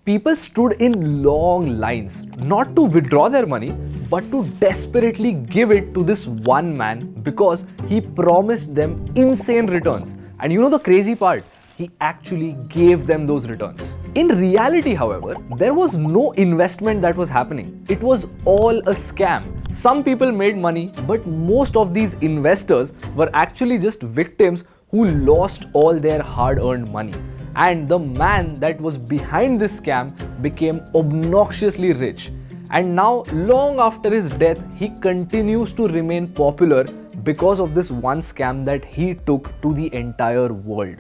People stood in long lines, not to withdraw their money, but to desperately give it to this one man because he promised them insane returns. And you know the crazy part? He actually gave them those returns. In reality, however, there was no investment that was happening. It was all a scam. Some people made money, but most of these investors were actually just victims who lost all their hard-earned money. And the man that was behind this scam became obnoxiously rich. And now, long after his death, he continues to remain popular because of this one scam that he took to the entire world.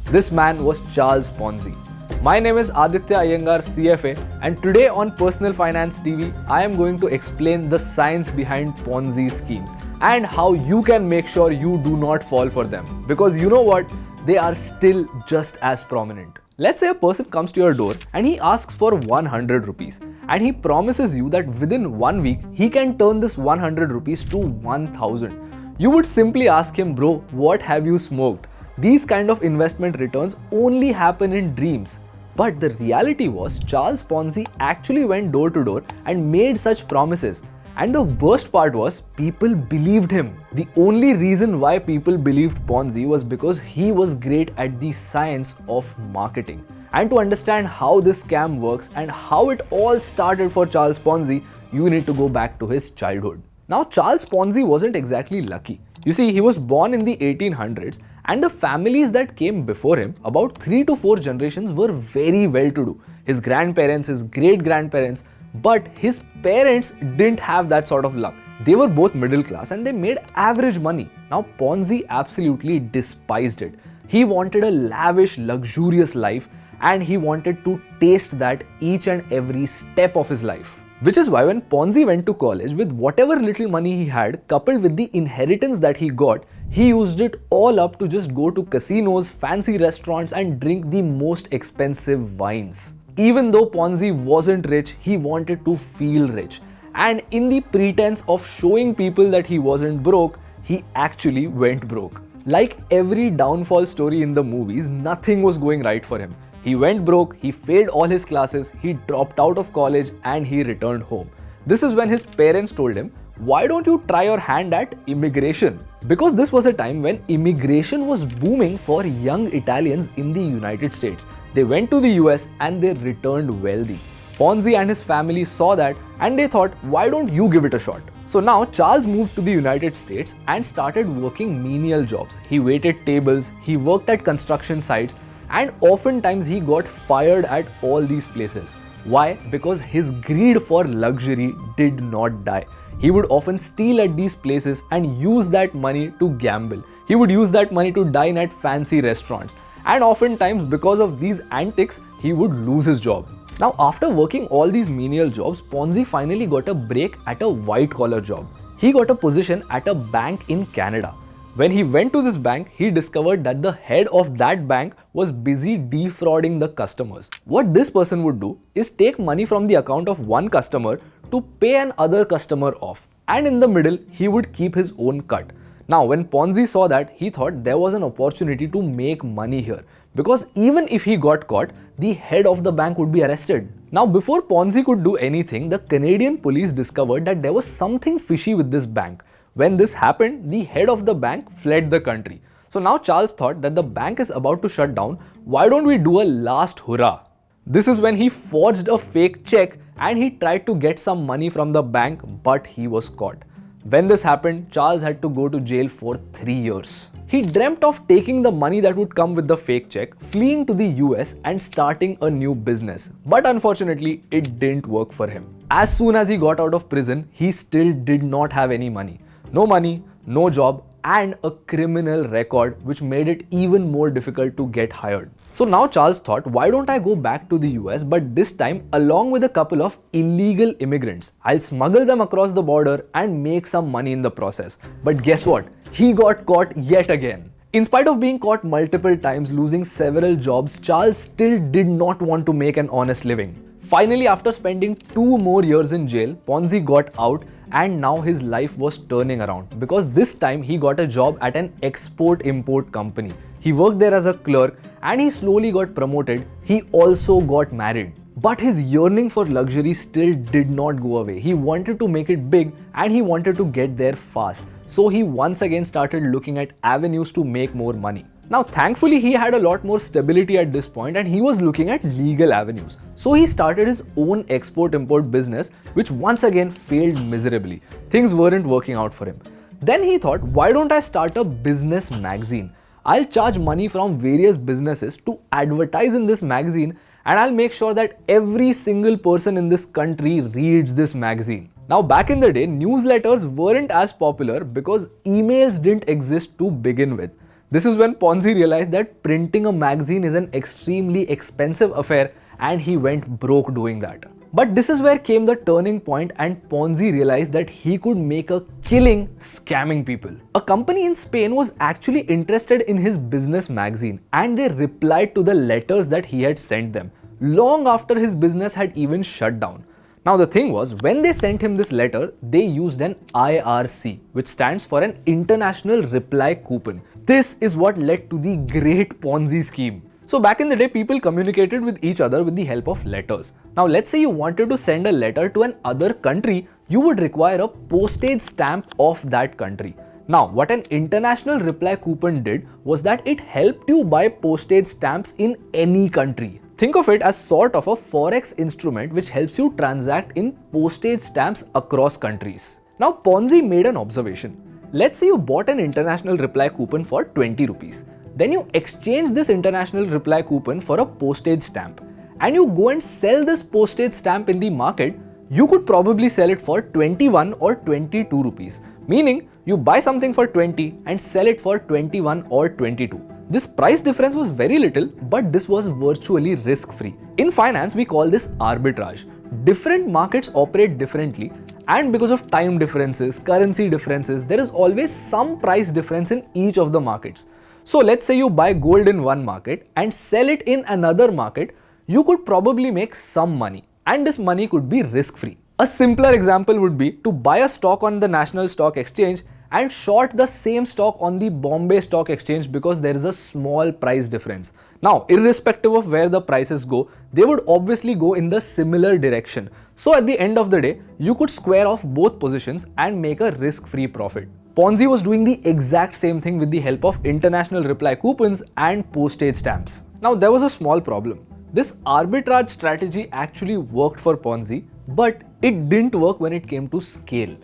This man was Charles Ponzi. My name is Aditya Iyengar, CFA, and today on Personal Finance TV, I am going to explain the science behind Ponzi schemes and how you can make sure you do not fall for them. Because you know what? They are still just as prominent. Let's say a person comes to your door and he asks for 100 rupees and he promises you that within 1 week he can turn this 100 rupees to 1000. You would simply ask him, bro, what have you smoked? These kind of investment returns only happen in dreams. But the reality was Charles Ponzi actually went door to door and made such promises. And the worst part was people believed him. The only reason why people believed Ponzi was because he was great at the science of marketing. And to understand how this scam works and how it all started for Charles Ponzi, you need to go back to his childhood. Now, Charles Ponzi wasn't exactly lucky. You see, he was born in the 1800s and the families that came before him, about 3 to 4 generations, were very well-to-do. His grandparents, his great-grandparents, but his parents didn't have that sort of luck. They were both middle class and they made average money. Now, Ponzi absolutely despised it. He wanted a lavish, luxurious life and he wanted to taste that each and every step of his life. Which is why when Ponzi went to college, with whatever little money he had, coupled with the inheritance that he got, he used it all up to just go to casinos, fancy restaurants and drink the most expensive wines. Even though Ponzi wasn't rich, he wanted to feel rich. And in the pretense of showing people that he wasn't broke, he actually went broke. Like every downfall story in the movies, nothing was going right for him. He went broke, he failed all his classes, he dropped out of college and he returned home. This is when his parents told him, why don't you try your hand at immigration? Because this was a time when immigration was booming for young Italians in the United States. They went to the US and they returned wealthy. Ponzi and his family saw that and they thought, why don't you give it a shot? So now Charles moved to the United States and started working menial jobs. He waited tables, he worked at construction sites, and oftentimes he got fired at all these places. Why? Because his greed for luxury did not die. He would often steal at these places and use that money to gamble. He would use that money to dine at fancy restaurants. And oftentimes, because of these antics, he would lose his job. Now, after working all these menial jobs, Ponzi finally got a break at a white-collar job. He got a position at a bank in Canada. When he went to this bank, he discovered that the head of that bank was busy defrauding the customers. What this person would do is take money from the account of one customer to pay another customer off. And in the middle, he would keep his own cut. Now, when Ponzi saw that, he thought there was an opportunity to make money here. Because even if he got caught, the head of the bank would be arrested. Now, before Ponzi could do anything, the Canadian police discovered that there was something fishy with this bank. When this happened, the head of the bank fled the country. So now Charles thought that the bank is about to shut down. Why don't we do a last hurrah? This is when he forged a fake check and he tried to get some money from the bank, but he was caught. When this happened, Charles had to go to jail for 3 years. He dreamt of taking the money that would come with the fake check, fleeing to the US and starting a new business. But unfortunately, it didn't work for him. As soon as he got out of prison, he still did not have any money. No money, no job, and a criminal record, which made it even more difficult to get hired. So now Charles thought, why don't I go back to the US, but this time along with a couple of illegal immigrants. I'll smuggle them across the border and make some money in the process. But guess what? He got caught yet again. In spite of being caught multiple times, losing several jobs, Charles still did not want to make an honest living. Finally, after spending 2 more years in jail, Ponzi got out and now his life was turning around because this time he got a job at an export-import company. He worked there as a clerk and he slowly got promoted. He also got married. But his yearning for luxury still did not go away. He wanted to make it big and he wanted to get there fast. So he once again started looking at avenues to make more money. Now, thankfully, he had a lot more stability at this point and he was looking at legal avenues. So he started his own export-import business, which once again failed miserably. Things weren't working out for him. Then he thought, why don't I start a business magazine? I'll charge money from various businesses to advertise in this magazine, and I'll make sure that every single person in this country reads this magazine. Now, back in the day, newsletters weren't as popular because emails didn't exist to begin with. This is when Ponzi realized that printing a magazine is an extremely expensive affair and he went broke doing that. But this is where came the turning point and Ponzi realized that he could make a killing scamming people. A company in Spain was actually interested in his business magazine and they replied to the letters that he had sent them long after his business had even shut down. Now the thing was, when they sent him this letter, they used an IRC, which stands for an International Reply Coupon. This is what led to the great Ponzi scheme. So back in the day, people communicated with each other with the help of letters. Now let's say you wanted to send a letter to an other country, you would require a postage stamp of that country. Now what an International Reply Coupon did was that it helped you buy postage stamps in any country. Think of it as sort of a forex instrument which helps you transact in postage stamps across countries. Now Ponzi made an observation. Let's say you bought an International Reply Coupon for 20 rupees. Then you exchange this International Reply Coupon for a postage stamp. And you go and sell this postage stamp in the market, you could probably sell it for 21 or 22 rupees. Meaning, you buy something for 20 and sell it for 21 or 22. This price difference was very little, but this was virtually risk-free. In finance, we call this arbitrage. Different markets operate differently, and because of time differences, currency differences, there is always some price difference in each of the markets. So let's say you buy gold in one market and sell it in another market, you could probably make some money, and this money could be risk-free. A simpler example would be to buy a stock on the National Stock Exchange and short the same stock on the Bombay Stock Exchange because there is a small price difference. Now, irrespective of where the prices go, they would obviously go in the similar direction. So at the end of the day, you could square off both positions and make a risk-free profit. Ponzi was doing the exact same thing with the help of International Reply Coupons and postage stamps. Now, there was a small problem. This arbitrage strategy actually worked for Ponzi, but it didn't work when it came to scale,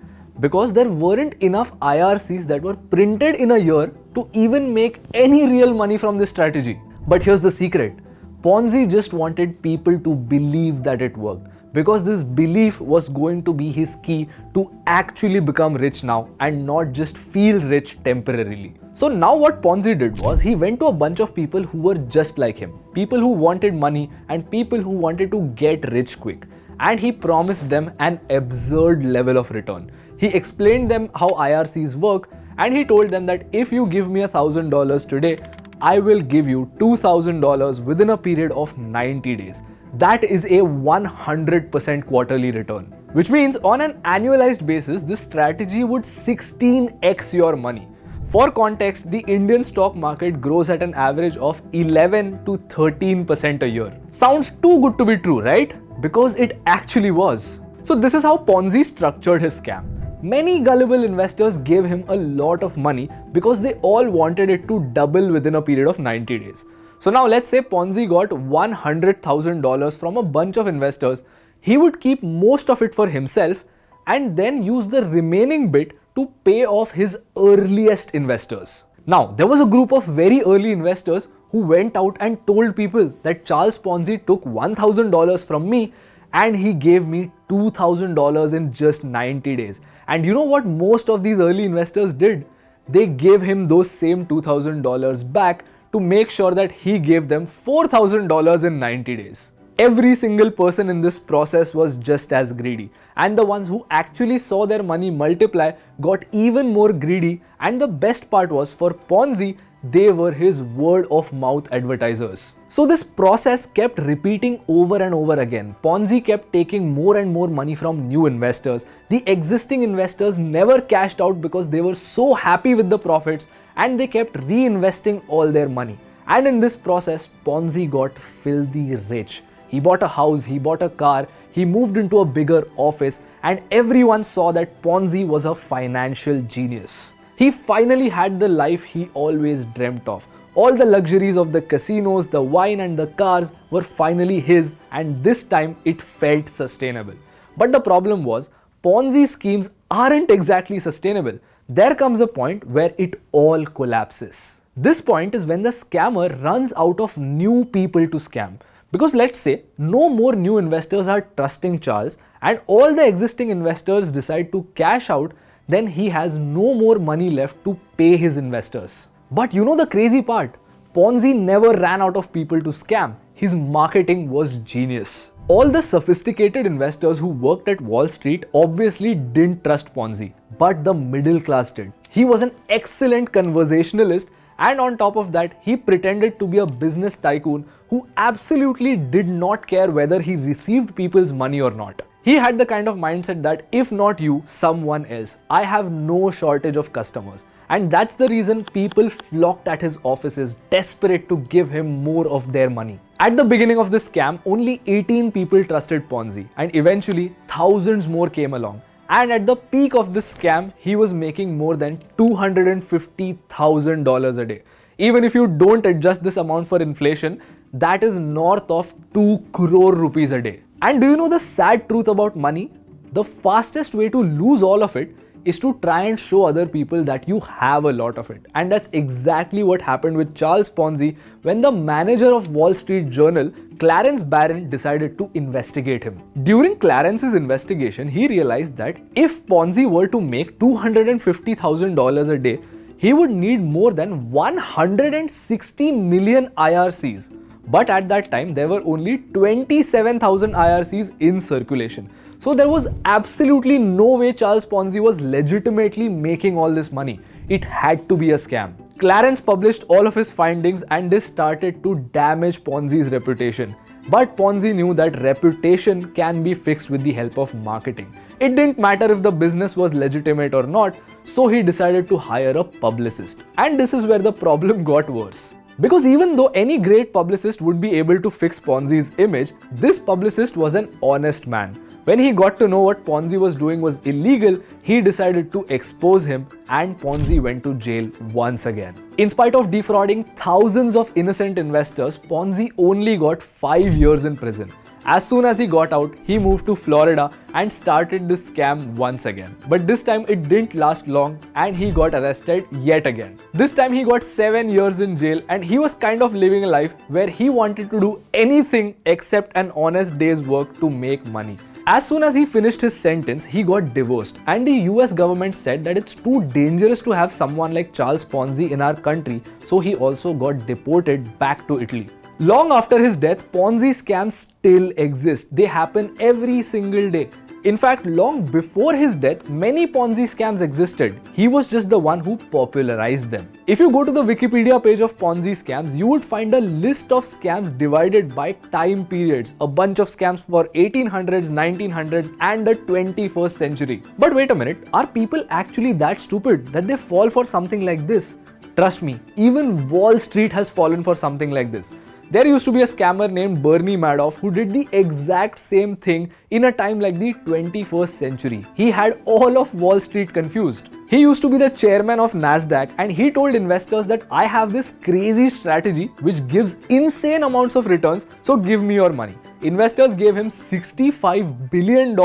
because there weren't enough IRCs that were printed in a year to even make any real money from this strategy. But here's the secret. Ponzi just wanted people to believe that it worked, because this belief was going to be his key to actually become rich now and not just feel rich temporarily. So now what Ponzi did was he went to a bunch of people who were just like him, people who wanted money and people who wanted to get rich quick, and he promised them an absurd level of return. He explained them how IRCs work, and he told them that if you give me $1,000 today, I will give you $2,000 within a period of 90 days. That is a 100% quarterly return, which means on an annualized basis, this strategy would 16x your money. For context, the Indian stock market grows at an average of 11 to 13% a year. Sounds too good to be true, right? Because it actually was. So this is how Ponzi structured his scam. Many gullible investors gave him a lot of money because they all wanted it to double within a period of 90 days. So now let's say Ponzi got $100,000 from a bunch of investors. He would keep most of it for himself and then use the remaining bit to pay off his earliest investors. Now, there was a group of very early investors who went out and told people that Charles Ponzi took $1,000 from me and he gave me $2,000 in just 90 days. And you know what most of these early investors did? They gave him those same $2,000 back to make sure that he gave them $4,000 in 90 days. Every single person in this process was just as greedy, and the ones who actually saw their money multiply got even more greedy, and the best part was for Ponzi, they were his word of mouth advertisers. So this process kept repeating over and over again. Ponzi kept taking more and more money from new investors. The existing investors never cashed out because they were so happy with the profits, and they kept reinvesting all their money. And in this process, Ponzi got filthy rich. He bought a house, he bought a car, he moved into a bigger office, and everyone saw that Ponzi was a financial genius. He finally had the life he always dreamt of. All the luxuries of the casinos, the wine and the cars were finally his, and this time it felt sustainable. But the problem was, Ponzi schemes aren't exactly sustainable. There comes a point where it all collapses. This point is when the scammer runs out of new people to scam. Because let's say no more new investors are trusting Charles and all the existing investors decide to cash out, then he has no more money left to pay his investors. But you know the crazy part? Ponzi never ran out of people to scam. His marketing was genius. All the sophisticated investors who worked at Wall Street obviously didn't trust Ponzi, but the middle class did. He was an excellent conversationalist, and on top of that, he pretended to be a business tycoon who absolutely did not care whether he received people's money or not. He had the kind of mindset that if not you, someone else. I have no shortage of customers. And that's the reason people flocked at his offices, desperate to give him more of their money. At the beginning of this scam, only 18 people trusted Ponzi, and eventually thousands more came along. And at the peak of this scam, he was making more than $250,000 a day. Even if you don't adjust this amount for inflation, that is north of 2 crore rupees a day. And do you know the sad truth about money? The fastest way to lose all of it is to try and show other people that you have a lot of it. And that's exactly what happened with Charles Ponzi when the manager of Wall Street Journal, Clarence Barron, decided to investigate him. During Clarence's investigation, he realized that if Ponzi were to make $250,000 a day, he would need more than 160 million IRCs. But at that time, there were only 27,000 IRCs in circulation. So there was absolutely no way Charles Ponzi was legitimately making all this money. It had to be a scam. Clarence published all of his findings and this started to damage Ponzi's reputation. But Ponzi knew that reputation can be fixed with the help of marketing. It didn't matter if the business was legitimate or not, so he decided to hire a publicist. And this is where the problem got worse. Because even though any great publicist would be able to fix Ponzi's image, this publicist was an honest man. When he got to know what Ponzi was doing was illegal, he decided to expose him and Ponzi went to jail once again. In spite of defrauding thousands of innocent investors, Ponzi only got 5 years in prison. As soon as he got out, he moved to Florida and started this scam once again. But this time it didn't last long and he got arrested yet again. This time he got 7 years in jail and he was kind of living a life where he wanted to do anything except an honest day's work to make money. As soon as he finished his sentence, he got divorced and the US government said that it's too dangerous to have someone like Charles Ponzi in our country, so he also got deported back to Italy. Long after his death, Ponzi scams still exist. They happen every single day. In fact, long before his death, many Ponzi scams existed. He was just the one who popularized them. If you go to the Wikipedia page of Ponzi scams, you would find a list of scams divided by time periods. A bunch of scams for 1800s, 1900s and the 21st century. But wait a minute, are people actually that stupid that they fall for something like this? Trust me, even Wall Street has fallen for something like this. There used to be a scammer named Bernie Madoff who did the exact same thing in a time like the 21st century. He had all of Wall Street confused. He used to be the chairman of Nasdaq and he told investors that I have this crazy strategy which gives insane amounts of returns, so give me your money. Investors gave him $65 billion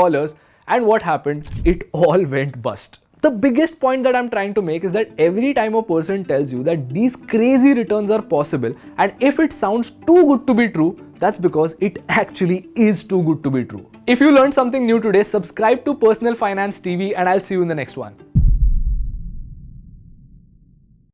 and what happened? It all went bust. The biggest point that I'm trying to make is that every time a person tells you that these crazy returns are possible, and if it sounds too good to be true, that's because it actually is too good to be true. If you learned something new today, subscribe to Personal Finance TV and I'll see you in the next one.